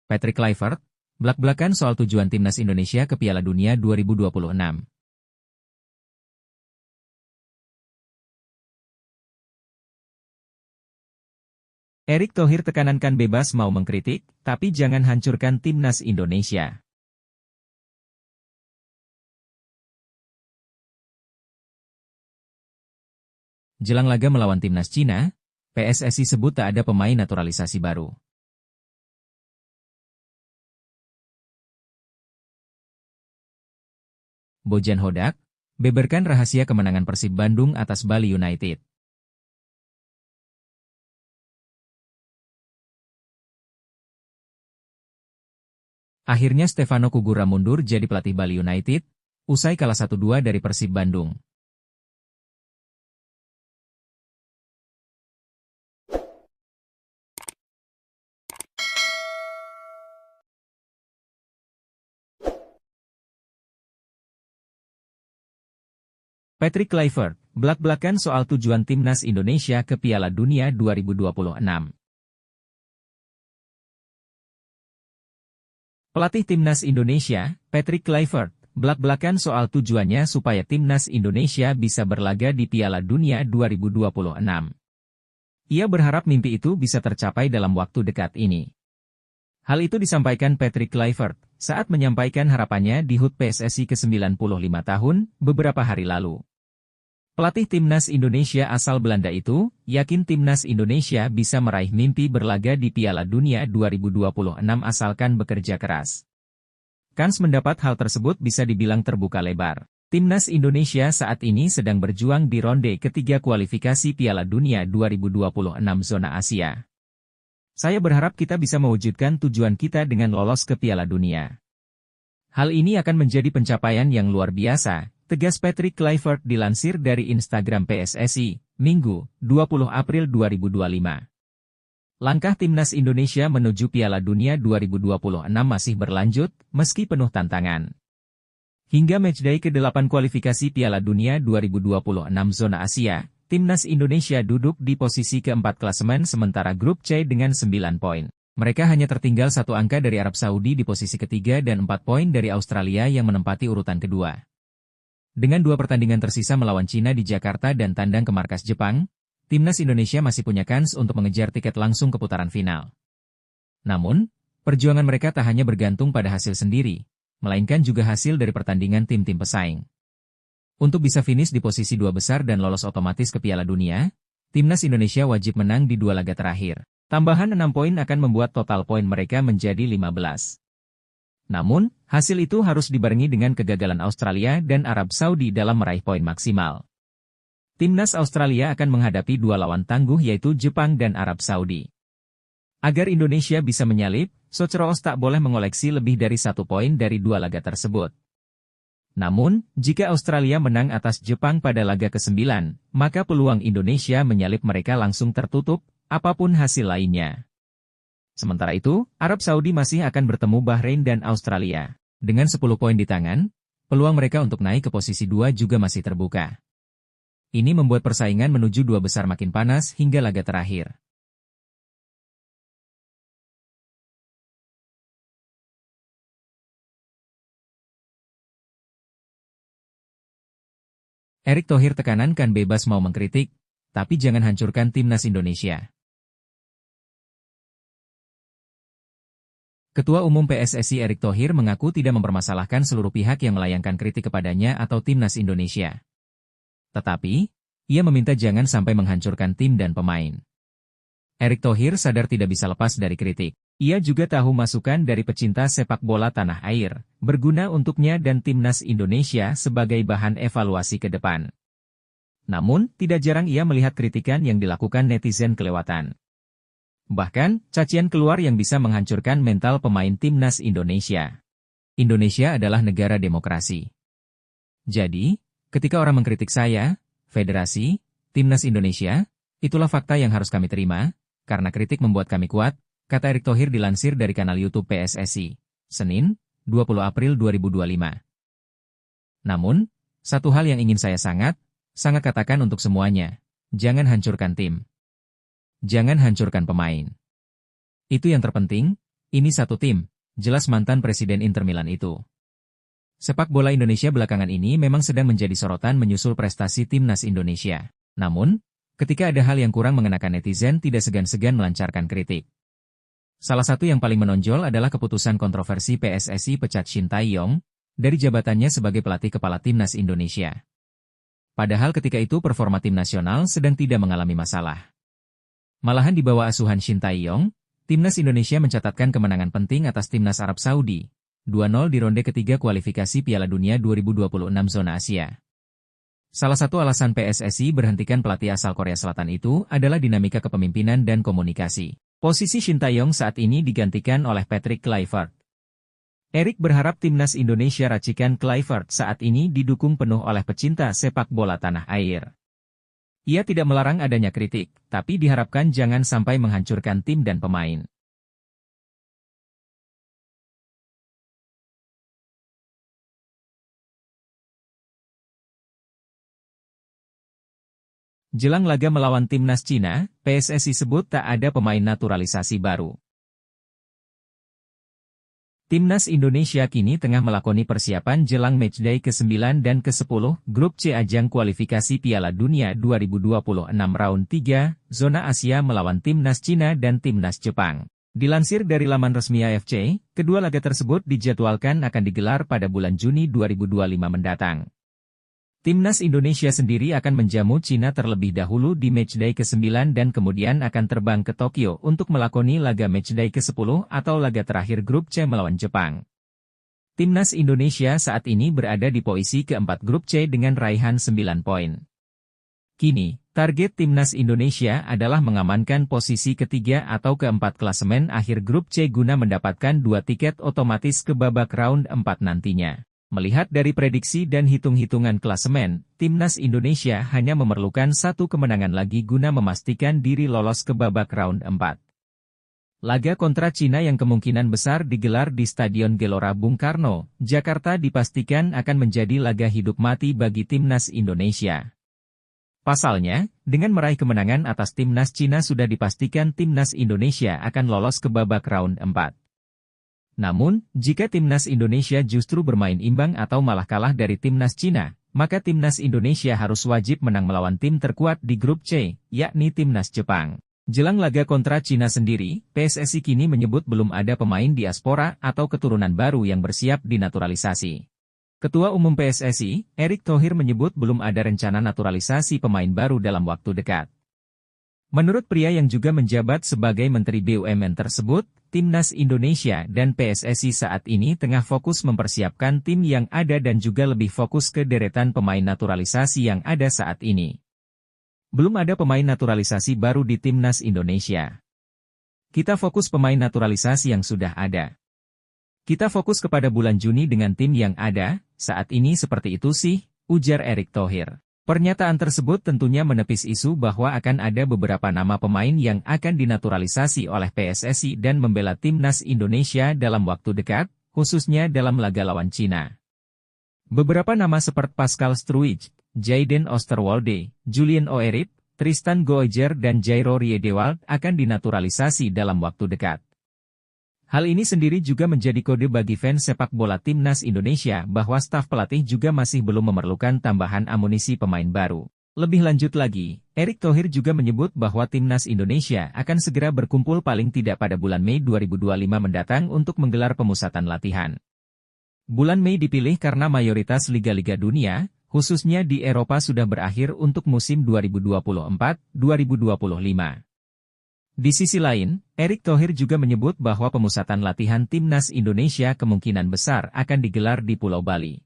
Patrick Kluivert, belak-belakan soal tujuan timnas Indonesia ke Piala Dunia 2026. Erick Thohir tekanankan bebas mau mengkritik, tapi jangan hancurkan timnas Indonesia. Jelang laga melawan timnas Cina, PSSI sebut tak ada pemain naturalisasi baru. Bojan Hodak, beberkan rahasia kemenangan Persib Bandung atas Bali United. Akhirnya Stefano Kugura mundur jadi pelatih Bali United, usai kalah 1-2 dari Persib Bandung. Patrick Kluivert, belak-belakan soal tujuan timnas Indonesia ke Piala Dunia 2026. Pelatih timnas Indonesia, Patrick Kluivert, belak-belakan soal tujuannya supaya timnas Indonesia bisa berlaga di Piala Dunia 2026. Ia berharap mimpi itu bisa tercapai dalam waktu dekat ini. Hal itu disampaikan Patrick Kluivert saat menyampaikan harapannya di HUT PSSI ke-95 tahun beberapa hari lalu. Pelatih timnas Indonesia asal Belanda itu yakin timnas Indonesia bisa meraih mimpi berlaga di Piala Dunia 2026 asalkan bekerja keras. Kans mendapat hal tersebut bisa dibilang terbuka lebar. Timnas Indonesia saat ini sedang berjuang di ronde ketiga kualifikasi Piala Dunia 2026 zona Asia. Saya berharap kita bisa mewujudkan tujuan kita dengan lolos ke Piala Dunia. Hal ini akan menjadi pencapaian yang luar biasa, tegas Patrick Kluivert dilansir dari Instagram PSSI, Minggu, 20 April 2025. Langkah timnas Indonesia menuju Piala Dunia 2026 masih berlanjut, meski penuh tantangan. Hingga matchday ke-8 kualifikasi Piala Dunia 2026 zona Asia, timnas Indonesia duduk di posisi keempat klasemen sementara grup C dengan 9 poin. Mereka hanya tertinggal satu angka dari Arab Saudi di posisi ketiga dan 4 poin dari Australia yang menempati urutan kedua. Dengan 2 pertandingan tersisa melawan Cina di Jakarta dan tandang ke markas Jepang, timnas Indonesia masih punya kans untuk mengejar tiket langsung ke putaran final. Namun, perjuangan mereka tak hanya bergantung pada hasil sendiri, melainkan juga hasil dari pertandingan tim-tim pesaing. Untuk bisa finish di posisi 2 besar dan lolos otomatis ke Piala Dunia, timnas Indonesia wajib menang di 2 laga terakhir. Tambahan 6 poin akan membuat total poin mereka menjadi 15. Namun, hasil itu harus dibarengi dengan kegagalan Australia dan Arab Saudi dalam meraih poin maksimal. Timnas Australia akan menghadapi 2 lawan tangguh yaitu Jepang dan Arab Saudi. Agar Indonesia bisa menyalip, Socceroos tak boleh mengoleksi lebih dari 1 poin dari 2 laga tersebut. Namun, jika Australia menang atas Jepang pada laga ke-9, maka peluang Indonesia menyalip mereka langsung tertutup, apapun hasil lainnya. Sementara itu, Arab Saudi masih akan bertemu Bahrain dan Australia. Dengan 10 poin di tangan, peluang mereka untuk naik ke posisi 2 juga masih terbuka. Ini membuat persaingan menuju 2 besar makin panas hingga laga terakhir. Erick Thohir tekanankan bebas mau mengkritik, tapi jangan hancurkan timnas Indonesia. Ketua Umum PSSI Erick Thohir mengaku tidak mempermasalahkan seluruh pihak yang melayangkan kritik kepadanya atau timnas Indonesia. Tetapi, ia meminta jangan sampai menghancurkan tim dan pemain. Erick Thohir sadar tidak bisa lepas dari kritik. Ia juga tahu masukan dari pecinta sepak bola tanah air, berguna untuknya dan timnas Indonesia sebagai bahan evaluasi ke depan. Namun, tidak jarang ia melihat kritikan yang dilakukan netizen kelewatan. Bahkan, cacian keluar yang bisa menghancurkan mental pemain timnas Indonesia. Indonesia adalah negara demokrasi. Jadi, ketika orang mengkritik saya, federasi, timnas Indonesia, itulah fakta yang harus kami terima, karena kritik membuat kami kuat, kata Erick Thohir dilansir dari kanal YouTube PSSI, Senin, 20 April 2025. Namun, satu hal yang ingin saya sangat katakan untuk semuanya, jangan hancurkan tim. Jangan hancurkan pemain. Itu yang terpenting, Ini satu tim, jelas mantan Presiden Inter Milan itu. Sepak bola Indonesia belakangan ini memang sedang menjadi sorotan menyusul prestasi timnas Indonesia. Namun, ketika ada hal yang kurang mengenakan netizen tidak segan-segan melancarkan kritik. Salah satu yang paling menonjol adalah keputusan kontroversi PSSI pecat Shin Tae-yong dari jabatannya sebagai pelatih kepala timnas Indonesia. Padahal ketika itu performa tim nasional sedang tidak mengalami masalah. Malahan di bawah asuhan Shin Tae-yong, timnas Indonesia mencatatkan kemenangan penting atas timnas Arab Saudi, 2-0 di ronde ketiga kualifikasi Piala Dunia 2026 zona Asia. Salah satu alasan PSSI berhentikan pelatih asal Korea Selatan itu adalah dinamika kepemimpinan dan komunikasi. Posisi Shin Tae-yong saat ini digantikan oleh Patrick Kluivert. Erik berharap timnas Indonesia racikan Kluivert saat ini didukung penuh oleh pecinta sepak bola tanah air. Ia tidak melarang adanya kritik, tapi diharapkan jangan sampai menghancurkan tim dan pemain. Jelang laga melawan timnas Cina, PSSI sebut tak ada pemain naturalisasi baru. Timnas Indonesia kini tengah melakoni persiapan jelang matchday ke-9 dan ke-10 Grup C ajang kualifikasi Piala Dunia 2026 round 3, zona Asia melawan timnas Cina dan timnas Jepang. Dilansir dari laman resmi AFC, kedua laga tersebut dijadwalkan akan digelar pada bulan Juni 2025 mendatang. Timnas Indonesia sendiri akan menjamu Cina terlebih dahulu di matchday ke-9 dan kemudian akan terbang ke Tokyo untuk melakoni laga matchday ke-10 atau laga terakhir Grup C melawan Jepang. Timnas Indonesia saat ini berada di posisi keempat Grup C dengan raihan 9 poin. Kini, target Timnas Indonesia adalah mengamankan posisi ketiga atau keempat klasemen akhir Grup C guna mendapatkan 2 tiket otomatis ke babak round 4 nantinya. Melihat dari prediksi dan hitung-hitungan klasemen, timnas Indonesia hanya memerlukan 1 kemenangan lagi guna memastikan diri lolos ke babak round 4. Laga kontra Cina yang kemungkinan besar digelar di Stadion Gelora Bung Karno, Jakarta dipastikan akan menjadi laga hidup mati bagi timnas Indonesia. Pasalnya, dengan meraih kemenangan atas timnas Cina sudah dipastikan timnas Indonesia akan lolos ke babak round 4. Namun, jika timnas Indonesia justru bermain imbang atau malah kalah dari timnas Cina, maka timnas Indonesia harus wajib menang melawan tim terkuat di Grup C, yakni timnas Jepang. Jelang laga kontra Cina sendiri, PSSI kini menyebut belum ada pemain diaspora atau keturunan baru yang bersiap dinaturalisasi. Ketua Umum PSSI, Erick Thohir menyebut belum ada rencana naturalisasi pemain baru dalam waktu dekat. Menurut pria yang juga menjabat sebagai Menteri BUMN tersebut, Timnas Indonesia dan PSSI saat ini tengah fokus mempersiapkan tim yang ada dan juga lebih fokus ke deretan pemain naturalisasi yang ada saat ini. Belum ada pemain naturalisasi baru di Timnas Indonesia. Kita fokus pemain naturalisasi yang sudah ada. Kita fokus kepada bulan Juni dengan tim yang ada, saat ini seperti itu sih, ujar Erick Thohir. Pernyataan tersebut tentunya menepis isu bahwa akan ada beberapa nama pemain yang akan dinaturalisasi oleh PSSI dan membela timnas Indonesia dalam waktu dekat, khususnya dalam laga lawan Cina. Beberapa nama seperti Pascal Struijk, Jayden Oosterwolde, Julian Oerit, Tristan Goejer dan Jairo Riedewald akan dinaturalisasi dalam waktu dekat. Hal ini sendiri juga menjadi kode bagi fans sepak bola timnas Indonesia bahwa staf pelatih juga masih belum memerlukan tambahan amunisi pemain baru. Lebih lanjut lagi, Erick Thohir juga menyebut bahwa timnas Indonesia akan segera berkumpul paling tidak pada bulan Mei 2025 mendatang untuk menggelar pemusatan latihan. Bulan Mei dipilih karena mayoritas liga-liga dunia, khususnya di Eropa sudah berakhir untuk musim 2024-2025. Di sisi lain, Erick Thohir juga menyebut bahwa pemusatan latihan timnas Indonesia kemungkinan besar akan digelar di Pulau Bali.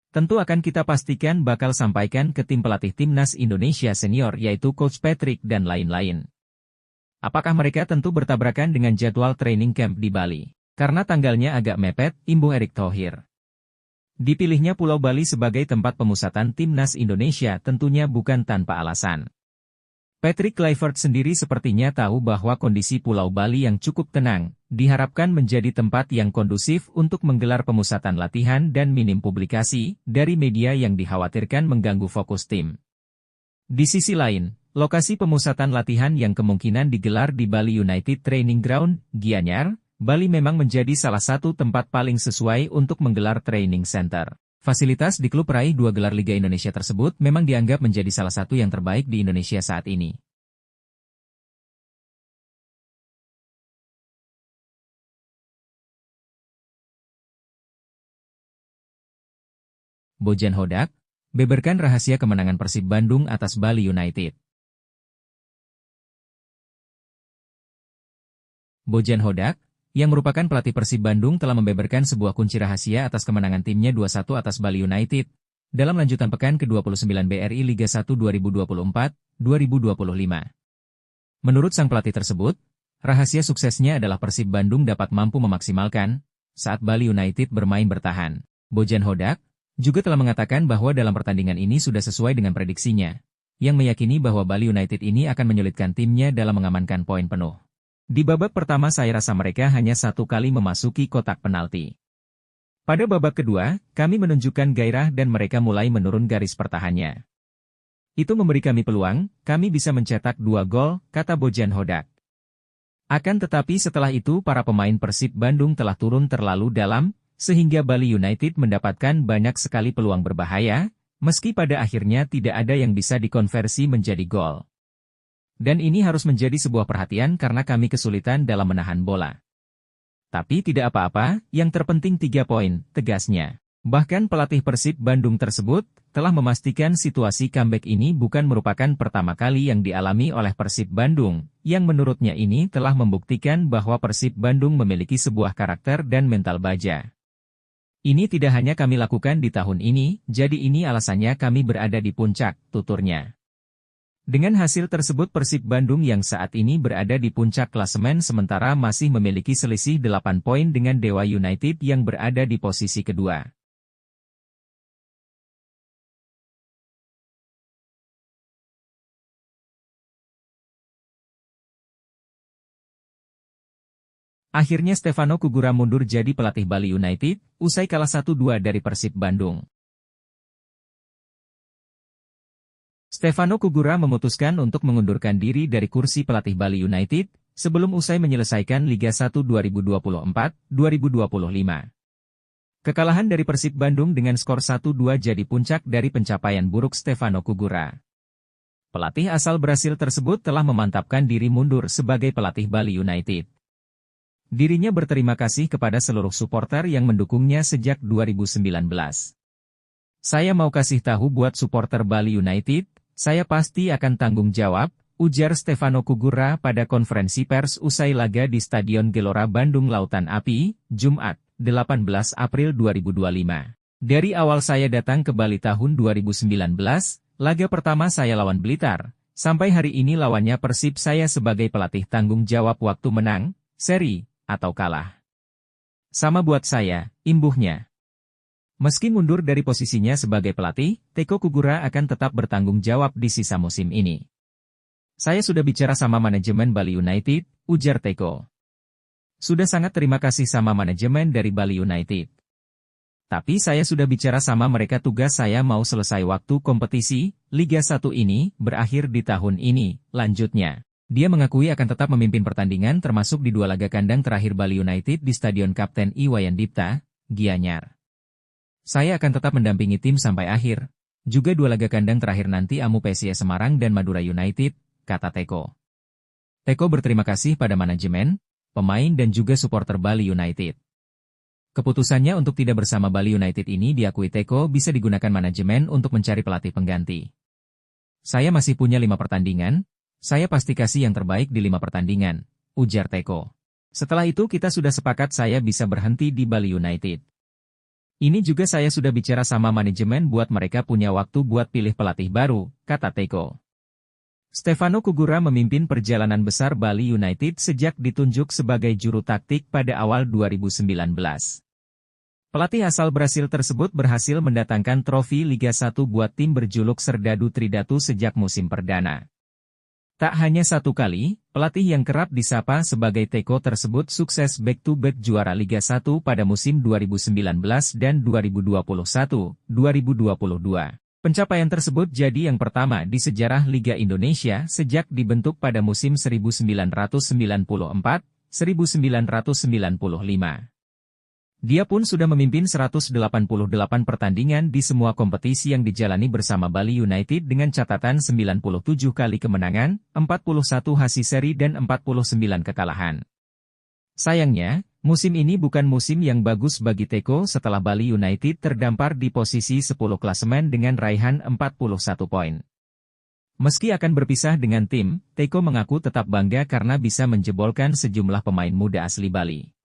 Tentu akan kita pastikan bakal sampaikan ke tim pelatih timnas Indonesia senior yaitu Coach Patrick dan lain-lain. Apakah mereka tentu bertabrakan dengan jadwal training camp di Bali? Karena tanggalnya agak mepet, imbuh Erick Thohir. Dipilihnya Pulau Bali sebagai tempat pemusatan timnas Indonesia tentunya bukan tanpa alasan. Patrick Kluivert sendiri sepertinya tahu bahwa kondisi Pulau Bali yang cukup tenang, diharapkan menjadi tempat yang kondusif untuk menggelar pemusatan latihan dan minim publikasi dari media yang dikhawatirkan mengganggu fokus tim. Di sisi lain, lokasi pemusatan latihan yang kemungkinan digelar di Bali United Training Ground, Gianyar, Bali memang menjadi salah satu tempat paling sesuai untuk menggelar training center. Fasilitas di klub peraih 2 gelar Liga Indonesia tersebut memang dianggap menjadi salah satu yang terbaik di Indonesia saat ini. Bojan Hodak, beberkan rahasia kemenangan Persib Bandung atas Bali United. Bojan Hodak, yang merupakan pelatih Persib Bandung telah membeberkan sebuah kunci rahasia atas kemenangan timnya 2-1 atas Bali United dalam lanjutan pekan ke-29 BRI Liga 1 2024-2025. Menurut sang pelatih tersebut, rahasia suksesnya adalah Persib Bandung dapat mampu memaksimalkan saat Bali United bermain bertahan. Bojan Hodak juga telah mengatakan bahwa dalam pertandingan ini sudah sesuai dengan prediksinya, yang meyakini bahwa Bali United ini akan menyulitkan timnya dalam mengamankan poin penuh. Di babak pertama saya rasa mereka hanya satu kali memasuki kotak penalti. Pada babak kedua, kami menunjukkan gairah dan mereka mulai menurun garis pertahannya. Itu memberi kami peluang, kami bisa mencetak 2 gol, kata Bojan Hodak. Akan tetapi setelah itu para pemain Persib Bandung telah turun terlalu dalam, sehingga Bali United mendapatkan banyak sekali peluang berbahaya, meski pada akhirnya tidak ada yang bisa dikonversi menjadi gol. Dan ini harus menjadi sebuah perhatian karena kami kesulitan dalam menahan bola. Tapi tidak apa-apa, yang terpenting 3 poin, tegasnya. Bahkan pelatih Persib Bandung tersebut telah memastikan situasi comeback ini bukan merupakan pertama kali yang dialami oleh Persib Bandung, yang menurutnya ini telah membuktikan bahwa Persib Bandung memiliki sebuah karakter dan mental baja. Ini tidak hanya kami lakukan di tahun ini, jadi ini alasannya kami berada di puncak, tuturnya. Dengan hasil tersebut Persib Bandung yang saat ini berada di puncak klasemen sementara masih memiliki selisih 8 poin dengan Dewa United yang berada di posisi kedua. Akhirnya Stefano Kugura mundur jadi pelatih Bali United, usai kalah 1-2 dari Persib Bandung. Stefano Kugura memutuskan untuk mengundurkan diri dari kursi pelatih Bali United, sebelum usai menyelesaikan Liga 1 2024-2025. Kekalahan dari Persib Bandung dengan skor 1-2 jadi puncak dari pencapaian buruk Stefano Kugura. Pelatih asal Brasil tersebut telah memantapkan diri mundur sebagai pelatih Bali United. Dirinya berterima kasih kepada seluruh supporter yang mendukungnya sejak 2019. Saya mau kasih tahu buat supporter Bali United, saya pasti akan tanggung jawab, ujar Stefano Kugura pada konferensi pers usai laga di Stadion Gelora Bandung Lautan Api, Jumat, 18 April 2025. Dari awal saya datang ke Bali tahun 2019, laga pertama saya lawan Blitar, sampai hari ini lawannya Persib saya sebagai pelatih tanggung jawab waktu menang, seri, atau kalah. Sama buat saya, imbuhnya. Meski mundur dari posisinya sebagai pelatih, Teko Kugura akan tetap bertanggung jawab di sisa musim ini. Saya sudah bicara sama manajemen Bali United, ujar Teko. Sudah sangat terima kasih sama manajemen dari Bali United. Tapi saya sudah bicara sama mereka tugas saya mau selesai waktu kompetisi, Liga 1 ini, berakhir di tahun ini, lanjutnya. Dia mengakui akan tetap memimpin pertandingan termasuk di 2 laga kandang terakhir Bali United di Stadion Kapten Iwayan Dipta, Gianyar. Saya akan tetap mendampingi tim sampai akhir. Juga 2 laga kandang terakhir nanti Amu PSIS Semarang dan Madura United, kata Teko. Teko berterima kasih pada manajemen, pemain dan juga supporter Bali United. Keputusannya untuk tidak bersama Bali United ini diakui Teko bisa digunakan manajemen untuk mencari pelatih pengganti. Saya masih punya 5 pertandingan, saya pasti kasih yang terbaik di 5 pertandingan, ujar Teko. Setelah itu kita sudah sepakat saya bisa berhenti di Bali United. Ini juga saya sudah bicara sama manajemen buat mereka punya waktu buat pilih pelatih baru, kata Teko. Stefano Kugura memimpin perjalanan besar Bali United sejak ditunjuk sebagai juru taktik pada awal 2019. Pelatih asal Brasil tersebut berhasil mendatangkan trofi Liga 1 buat tim berjuluk Serdadu Tridatu sejak musim perdana. Tak hanya 1 kali, pelatih yang kerap disapa sebagai Teko tersebut sukses back-to-back juara Liga 1 pada musim 2019 dan 2021-2022. Pencapaian tersebut jadi yang pertama di sejarah Liga Indonesia sejak dibentuk pada musim 1994-95 1995. Dia pun sudah memimpin 188 pertandingan di semua kompetisi yang dijalani bersama Bali United dengan catatan 97 kali kemenangan, 41 hasil seri dan 49 kekalahan. Sayangnya, musim ini bukan musim yang bagus bagi Teko setelah Bali United terdampar di posisi 10 klasemen dengan raihan 41 poin. Meski akan berpisah dengan tim, Teko mengaku tetap bangga karena bisa menjebolkan sejumlah pemain muda asli Bali.